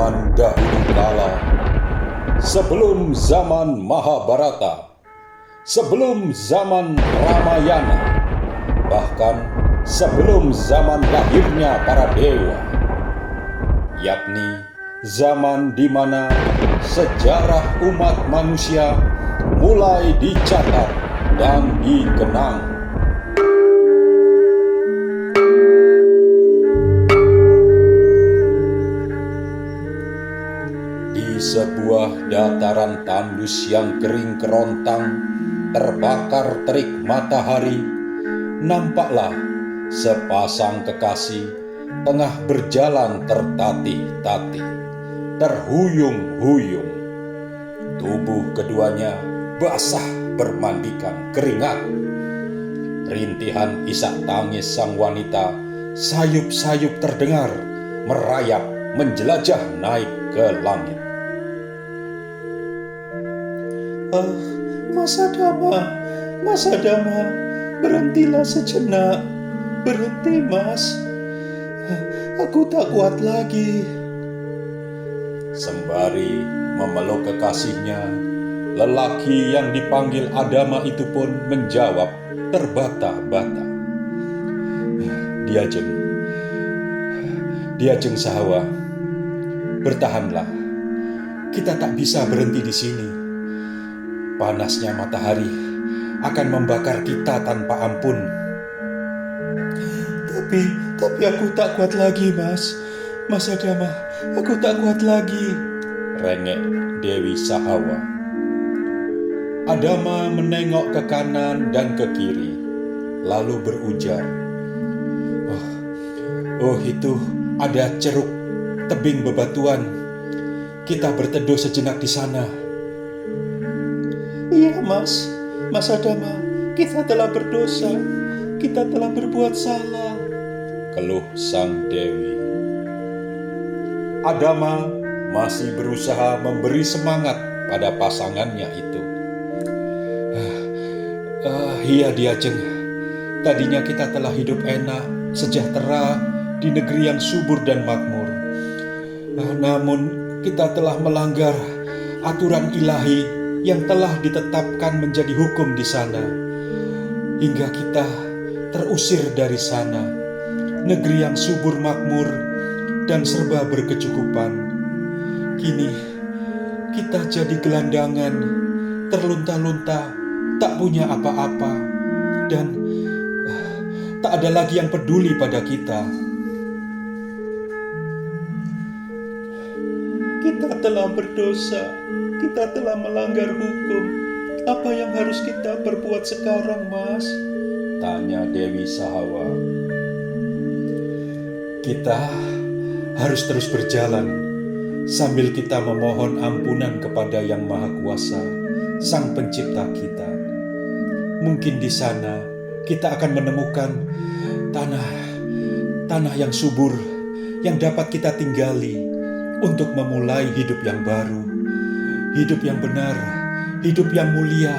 zaman dahulu kala, sebelum zaman Mahabharata, sebelum zaman Ramayana, bahkan sebelum zaman lahirnya para dewa, yakni zaman di mana sejarah umat manusia mulai dicatat dan dikenang. Di sebuah dataran tandus yang kering kerontang, terbakar terik matahari, nampaklah sepasang kekasih tengah berjalan tertatih-tatih, terhuyung-huyung. Tubuh keduanya basah bermandikan keringat. Rintihan isak tangis sang wanita sayup-sayup terdengar, merayap menjelajah naik ke langit. Mas Adama, berhentilah sejenak. Berhenti, Mas. Aku tak kuat lagi. Sembari memeluk kekasihnya, lelaki yang dipanggil Adama itu pun menjawab terbata-bata. Diajeng Sahawa, bertahanlah. Kita tak bisa berhenti di sini. Panasnya matahari akan membakar kita tanpa ampun. Tapi aku tak kuat lagi, Mas. Mas Adama, aku tak kuat lagi. Rengek Dewi Sahawa. Adama menengok ke kanan dan ke kiri, lalu berujar, Oh, itu ada ceruk tebing bebatuan. Kita berteduh sejenak di sana. Iya, Mas Adama, kita telah berdosa, kita telah berbuat salah, keluh sang Dewi. Adama masih berusaha memberi semangat pada pasangannya itu. Iya Diajeng, tadinya kita telah hidup enak, sejahtera di negeri yang subur dan makmur. Namun kita telah melanggar aturan ilahi yang telah ditetapkan menjadi hukum di sana, hingga kita terusir dari sana, negeri yang subur makmur dan serba berkecukupan. Kini kita jadi gelandangan, terlunta-lunta, tak punya apa-apa, dan tak ada lagi yang peduli pada kita. Kita telah berdosa, kita telah melanggar hukum. Apa yang harus kita perbuat sekarang, Mas? Tanya Dewi Sahawa. Kita harus terus berjalan sambil kita memohon ampunan kepada Yang Maha Kuasa, Sang Pencipta kita. Mungkin di sana kita akan menemukan tanah yang subur yang dapat kita tinggali untuk memulai hidup yang baru, hidup yang benar, hidup yang mulia.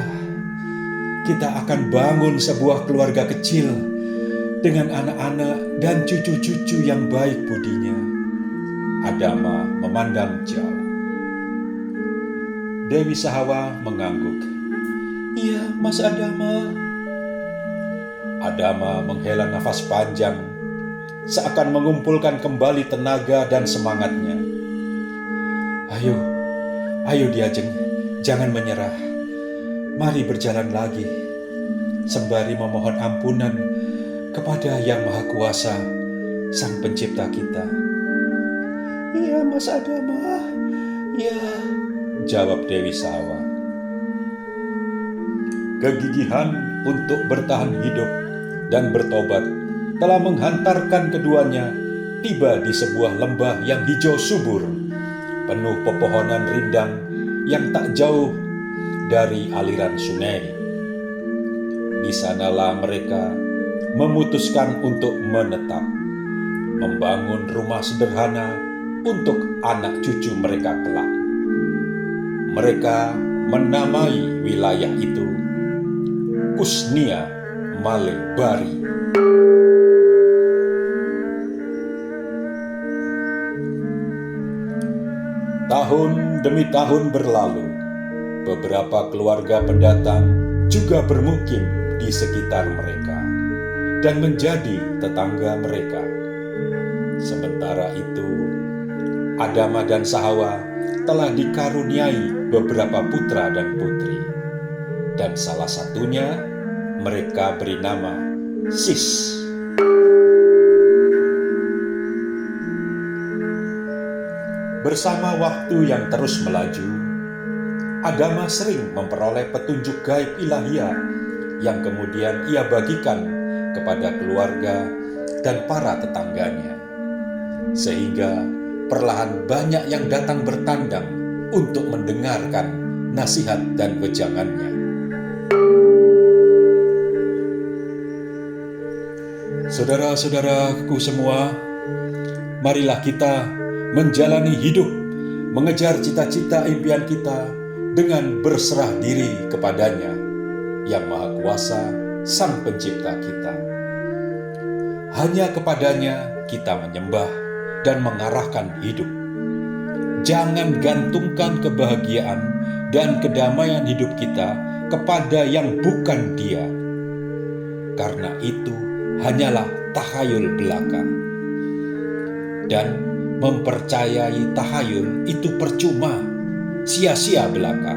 Kita akan bangun sebuah keluarga kecil dengan anak-anak dan cucu-cucu yang baik budinya. Adama memandang jauh. Dewi Sahawa mengangguk. Iya, Mas Adama. Adama menghela nafas panjang, seakan mengumpulkan kembali tenaga dan semangatnya. Ayo Diajeng, jangan menyerah. Mari berjalan lagi, sembari memohon ampunan kepada Yang Maha Kuasa, Sang Pencipta kita. Iya, Mas Adama. Ya, jawab Dewi Sahawa. Kegigihan untuk bertahan hidup dan bertobat telah menghantarkan keduanya tiba di sebuah lembah yang hijau subur, penuh pepohonan rindang yang tak jauh dari aliran sungai. Di sanalah mereka memutuskan untuk menetap, membangun rumah sederhana untuk anak cucu mereka kelak. Mereka menamai wilayah itu Kusnia Malebari. Tahun demi tahun berlalu, beberapa keluarga pendatang juga bermukim di sekitar mereka dan menjadi tetangga mereka. Sementara itu, Adama dan Sahawa telah dikaruniai beberapa putra dan putri, dan salah satunya mereka beri nama Sis. Bersama waktu yang terus melaju, Adama sering memperoleh petunjuk gaib ilahiyah yang kemudian ia bagikan kepada keluarga dan para tetangganya. Sehingga perlahan banyak yang datang bertandang untuk mendengarkan nasihat dan wejangannya. Saudara-saudaraku semua, marilah kita menjalani hidup, mengejar cita-cita impian kita dengan berserah diri kepadanya, yang Maha Kuasa, Sang Pencipta kita. Hanya kepadanya kita menyembah dan mengarahkan hidup. Jangan gantungkan kebahagiaan dan kedamaian hidup kita kepada yang bukan Dia, karena itu hanyalah tahayul belaka. Dan mempercayai tahayul itu percuma, sia-sia belaka,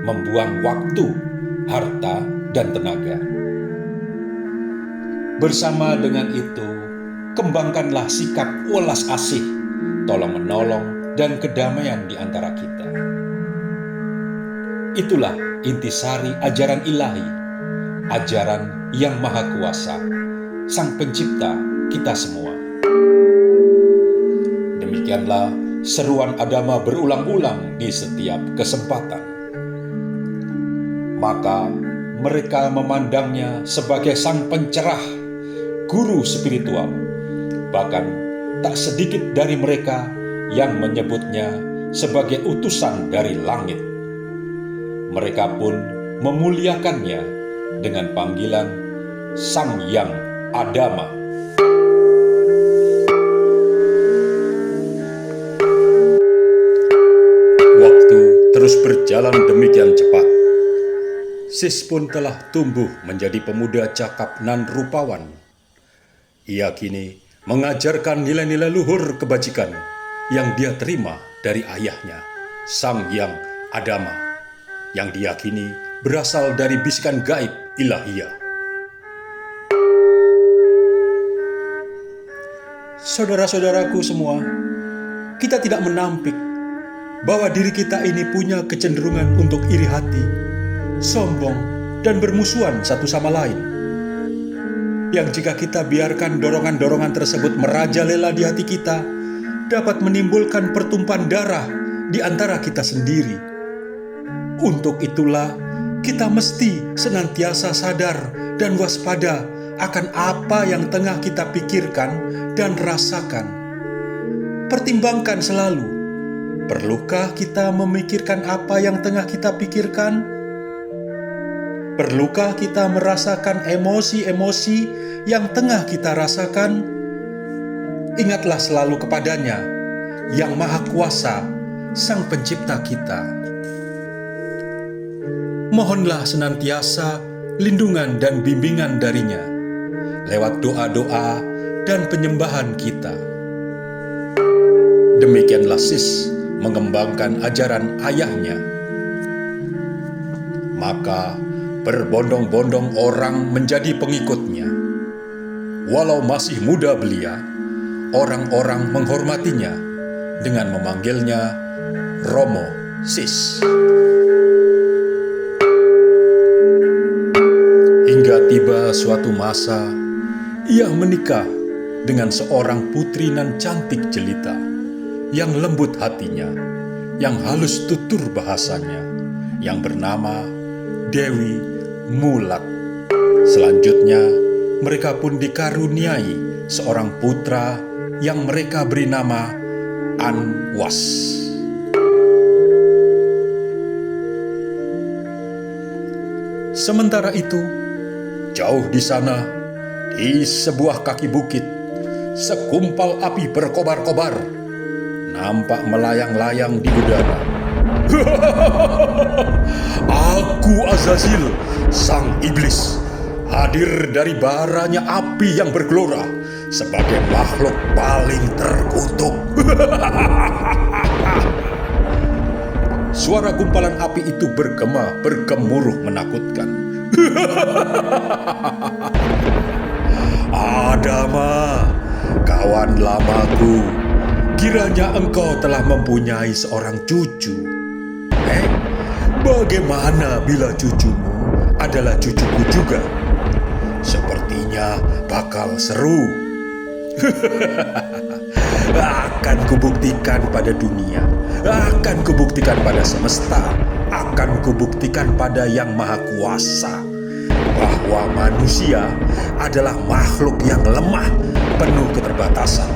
membuang waktu, harta, dan tenaga. Bersama dengan itu, kembangkanlah sikap welas asih, tolong-menolong, dan kedamaian di antara kita. Itulah intisari ajaran ilahi, ajaran yang Maha Kuasa, Sang Pencipta kita semua. Demikianlah seruan Adama berulang-ulang di setiap kesempatan. Maka mereka memandangnya sebagai sang pencerah, guru spiritual. Bahkan tak sedikit dari mereka yang menyebutnya sebagai utusan dari langit. Mereka pun memuliakannya dengan panggilan Sang Yang Adama. Terus berjalan demikian cepat. Sis pun telah tumbuh menjadi pemuda cakap nan rupawan. Ia kini mengajarkan nilai-nilai luhur kebajikan yang dia terima dari ayahnya, Sang Yang Adama, yang diyakini berasal dari bisikan gaib ilahiyah. Saudara-saudaraku semua, kita tidak menampik bahwa diri kita ini punya kecenderungan untuk iri hati, sombong, dan bermusuhan satu sama lain. Yang jika kita biarkan dorongan-dorongan tersebut merajalela di hati kita, dapat menimbulkan pertumpahan darah di antara kita sendiri. Untuk itulah, kita mesti senantiasa sadar dan waspada akan apa yang tengah kita pikirkan dan rasakan. Pertimbangkan selalu, perlukah kita memikirkan apa yang tengah kita pikirkan? Perlukah kita merasakan emosi-emosi yang tengah kita rasakan? Ingatlah selalu kepadanya, yang Maha Kuasa, Sang Pencipta kita. Mohonlah senantiasa lindungan dan bimbingan darinya, lewat doa-doa dan penyembahan kita. Demikianlah Sis mengembangkan ajaran ayahnya. Maka berbondong-bondong orang menjadi pengikutnya. Walau masih muda belia, orang-orang menghormatinya dengan memanggilnya Romo Sis. Hingga tiba suatu masa, ia menikah dengan seorang putri nan cantik jelita, yang lembut hatinya, yang halus tutur bahasanya, yang bernama Dewi Mulat. Selanjutnya, mereka pun dikaruniai seorang putra yang mereka beri nama Anwas. Sementara itu, jauh di sana, di sebuah kaki bukit, segumpal api berkobar-kobar. nampak melayang-layang di udara. Aku Azazil, sang iblis, hadir dari baranya api yang bergelora sebagai makhluk paling terkutuk. Suara gumpalan api itu bergema bergemuruh menakutkan. Adama, kawan lamaku, kiranya engkau telah mempunyai seorang cucu. Bagaimana bila cucumu adalah cucuku juga? Sepertinya bakal seru. Akan kubuktikan pada dunia, akan kubuktikan pada semesta, akan kubuktikan pada Yang Maha Kuasa bahwa manusia adalah makhluk yang lemah, penuh keterbatasan.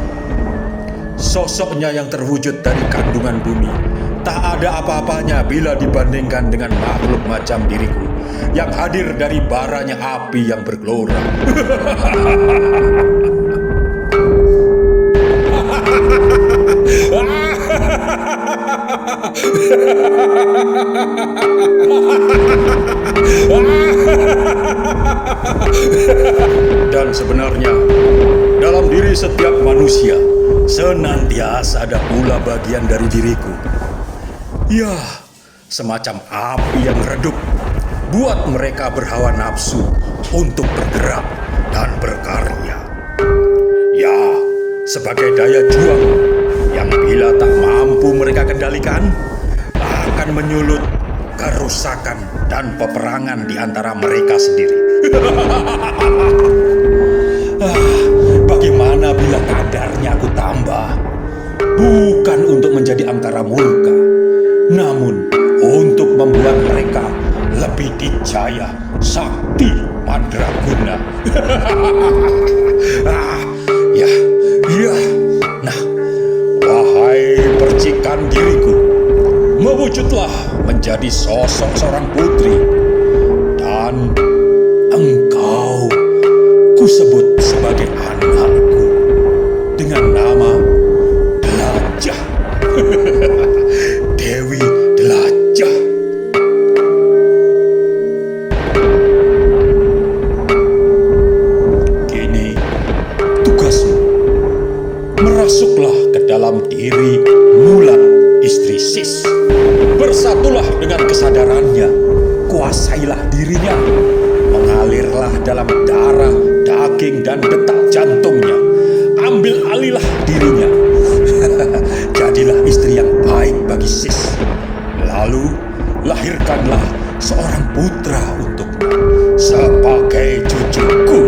Sosoknya yang terwujud dari kandungan bumi tak ada apa-apanya bila dibandingkan dengan makhluk macam diriku yang hadir dari baranya api yang bergelora. Dan sebenarnya dalam diri setiap manusia senantiasa ada pula bagian dari diriku. Ya, semacam api yang redup, buat mereka berhawa nafsu untuk bergerak dan berkarya. Ya, sebagai daya juang yang bila tak mampu mereka kendalikan, akan menyulut kerusakan dan peperangan di antara mereka sendiri. Bagaimana bila kadarnya aku tambah? Bukan untuk menjadi angkara murka, namun untuk membuat mereka lebih dicaya sakti mandraguna. Ya. Nah, wahai percikan diriku, mewujudlah menjadi sosok seorang putri, dan engkau kusebut sebagai anakku dengan nama Delajah. Dewi Delajah. Kini tugasmu, merasuklah ke dalam diri Mulat, istri Sis. Bersatulah dengan kesadarannya, kuasailah dirinya, mengalirlah dalam darah, daging dan detak jantungnya. Ambil alihlah dirinya. Jadilah istri yang baik bagi Sis. Lalu lahirkanlah seorang putra untuknya sebagai cucuku.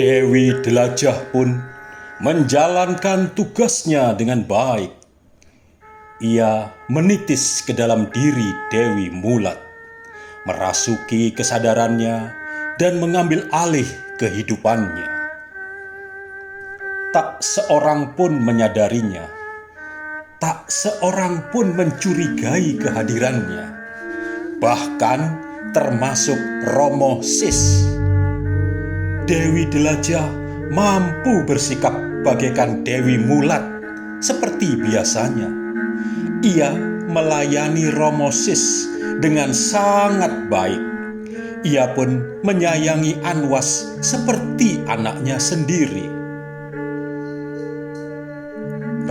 Dewi Delajah pun menjalankan tugasnya dengan baik. Ia menitis ke dalam diri Dewi Mulat, merasuki kesadarannya dan mengambil alih kehidupannya. Tak seorang pun menyadarinya, tak seorang pun mencurigai kehadirannya, bahkan termasuk Romo Sis. Dewi Delajah mampu bersikap bagaikan Dewi Mulat seperti biasanya. Ia melayani Romo Sis dengan sangat baik. Ia pun menyayangi Anwas seperti anaknya sendiri.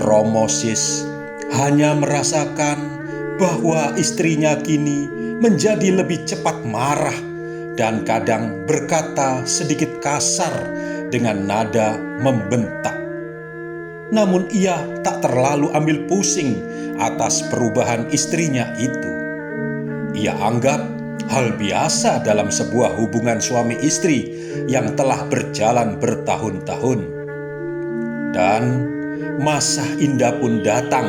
Romo Sis hanya merasakan bahwa istrinya kini menjadi lebih cepat marah dan kadang berkata sedikit kasar dengan nada membentak. Namun ia tak terlalu ambil pusing atas perubahan istrinya itu. Ia anggap hal biasa dalam sebuah hubungan suami istri yang telah berjalan bertahun-tahun. Dan masa indah pun datang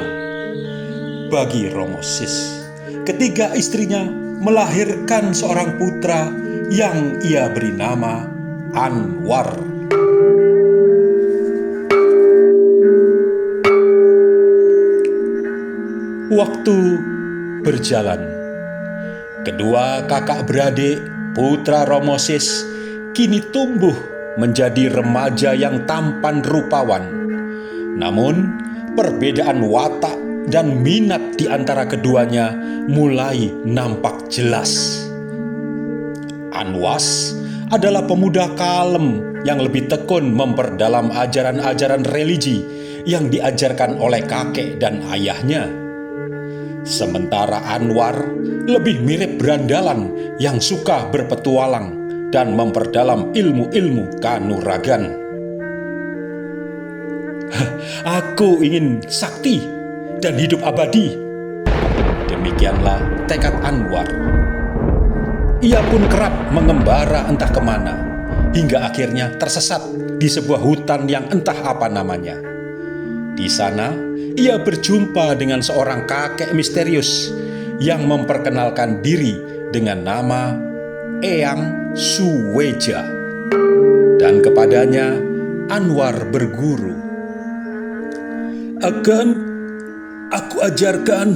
bagi Romo Sis ketika istrinya melahirkan seorang putra yang ia beri nama Anwar. Waktu berjalan. Kedua kakak beradik, putra Romosis, kini tumbuh menjadi remaja yang tampan rupawan. Namun, perbedaan watak dan minat di antara keduanya mulai nampak jelas. Anwas adalah pemuda kalem yang lebih tekun memperdalam ajaran-ajaran religi yang diajarkan oleh kakek dan ayahnya. Sementara Anwar lebih mirip berandalan yang suka berpetualang dan memperdalam ilmu-ilmu kanuragan. Aku ingin sakti dan hidup abadi. Demikianlah tekad Anwar. Ia pun kerap mengembara entah kemana, hingga akhirnya tersesat di sebuah hutan yang entah apa namanya. Di sana, ia berjumpa dengan seorang kakek misterius yang memperkenalkan diri dengan nama Eyang Suweja. Dan kepadanya, Anwar berguru. Akan aku ajarkan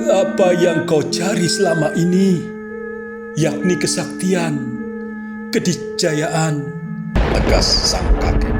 apa yang kau cari selama ini, yakni kesaktian, kedikjayaan, tegas sang kakek.